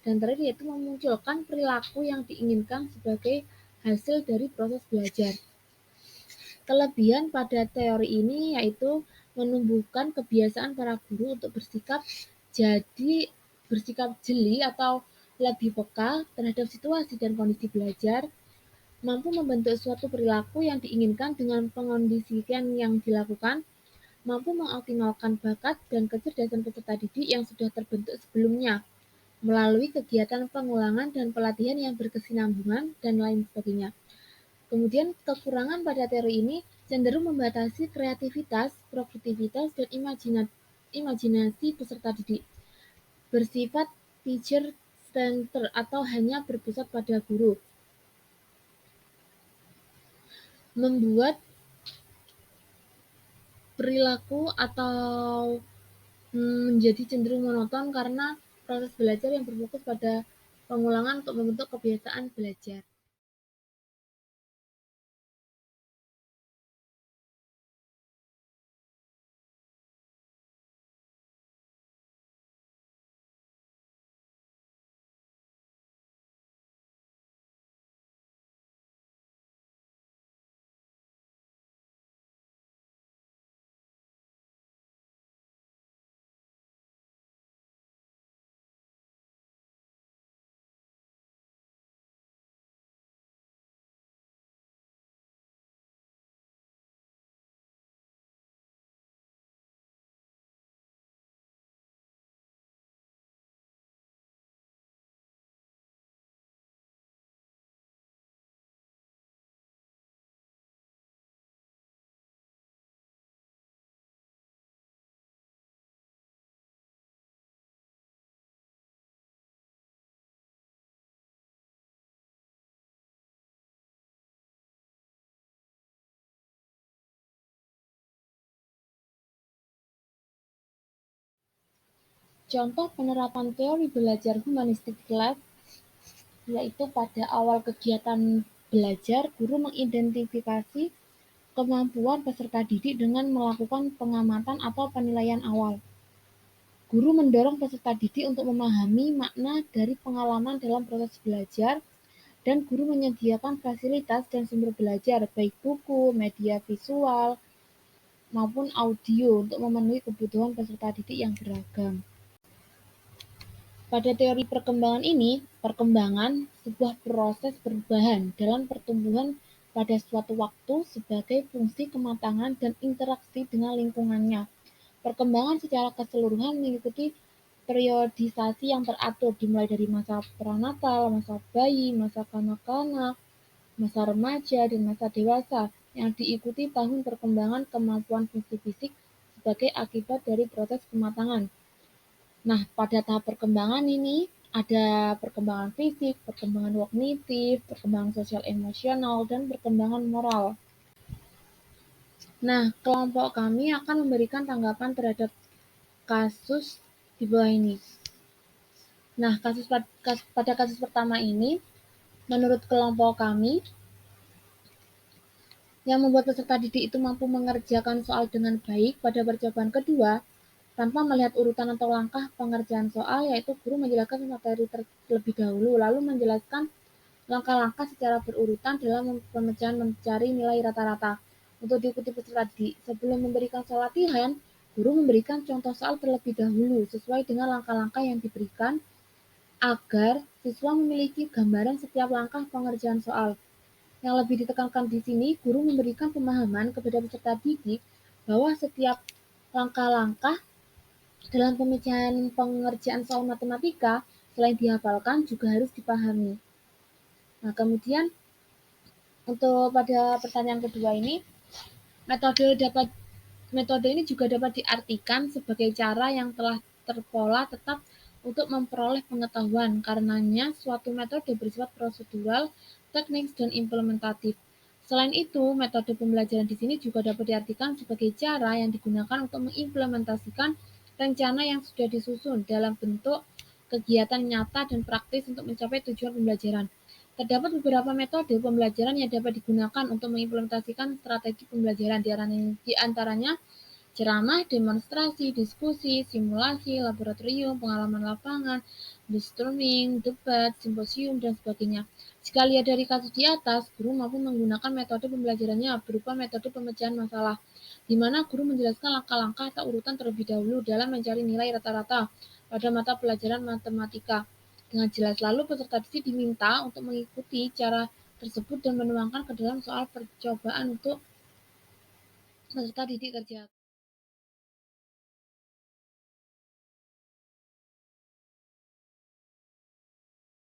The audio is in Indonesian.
Dan terakhir yaitu memunculkan perilaku yang diinginkan sebagai hasil dari proses belajar. Kelebihan pada teori ini yaitu menumbuhkan kebiasaan para guru untuk bersikap jeli atau lebih peka terhadap situasi dan kondisi belajar, mampu membentuk suatu perilaku yang diinginkan dengan pengondisian yang dilakukan, mampu mengoptimalkan bakat dan kecerdasan peserta didik yang sudah terbentuk sebelumnya melalui kegiatan pengulangan dan pelatihan yang berkesinambungan dan lain sebagainya. Kemudian kekurangan pada teori ini cenderung membatasi kreativitas, produktivitas, dan imajinasi peserta didik. Bersifat teacher-centered atau hanya berpusat pada guru. Membuat perilaku atau menjadi cenderung monoton karena proses belajar yang berfokus pada pengulangan untuk membentuk kebiasaan belajar. Contoh penerapan teori belajar humanistik kelas yaitu pada awal kegiatan belajar, guru mengidentifikasi kemampuan peserta didik dengan melakukan pengamatan atau penilaian awal. Guru mendorong peserta didik untuk memahami makna dari pengalaman dalam proses belajar, dan guru menyediakan fasilitas dan sumber belajar, baik buku, media visual, maupun audio untuk memenuhi kebutuhan peserta didik yang beragam. Pada teori perkembangan ini, perkembangan sebuah proses perubahan dalam pertumbuhan pada suatu waktu sebagai fungsi kematangan dan interaksi dengan lingkungannya. Perkembangan secara keseluruhan mengikuti periodisasi yang teratur dimulai dari masa pranatal, masa bayi, masa kanak-kanak, masa remaja, dan masa dewasa yang diikuti tahun perkembangan kemampuan fungsi fisik sebagai akibat dari proses kematangan. Nah, pada tahap perkembangan ini ada perkembangan fisik, perkembangan kognitif, perkembangan sosial emosional, dan perkembangan moral. Nah, kelompok kami akan memberikan tanggapan terhadap kasus di bawah ini. Nah, pada kasus pertama ini, menurut kelompok kami, yang membuat peserta didik itu mampu mengerjakan soal dengan baik pada percobaan kedua, tanpa melihat urutan atau langkah pengerjaan soal, yaitu guru menjelaskan materi terlebih dahulu, lalu menjelaskan langkah-langkah secara berurutan dalam pemecahan mencari nilai rata-rata untuk diikuti peserta didik. Sebelum memberikan soal latihan, guru memberikan contoh soal terlebih dahulu sesuai dengan langkah-langkah yang diberikan agar siswa memiliki gambaran setiap langkah pengerjaan soal. Yang lebih ditekankan di sini, guru memberikan pemahaman kepada peserta didik bahwa setiap langkah-langkah dalam pemecahan pengerjaan soal matematika selain dihafalkan juga harus dipahami. Nah, kemudian untuk pada pertanyaan kedua ini, metode ini juga dapat diartikan sebagai cara yang telah terpola tetap untuk memperoleh pengetahuan. Karenanya, suatu metode bersifat prosedural, teknis, dan implementatif. Selain itu, metode pembelajaran di sini juga dapat diartikan sebagai cara yang digunakan untuk mengimplementasikan rencana yang sudah disusun dalam bentuk kegiatan nyata dan praktis untuk mencapai tujuan pembelajaran. Terdapat beberapa metode pembelajaran yang dapat digunakan untuk mengimplementasikan strategi pembelajaran, di antaranya Ceramah, demonstrasi, diskusi, simulasi, laboratorium, pengalaman lapangan, brainstorming, debat, simposium, dan sebagainya. Jika lihat dari kasus di atas, guru mampu menggunakan metode pembelajarannya berupa metode pemecahan masalah, di mana guru menjelaskan langkah-langkah atau urutan terlebih dahulu dalam mencari nilai rata-rata pada mata pelajaran matematika. Dengan jelas, lalu peserta didik diminta untuk mengikuti cara tersebut dan menuangkan ke dalam soal percobaan untuk peserta didik kerja.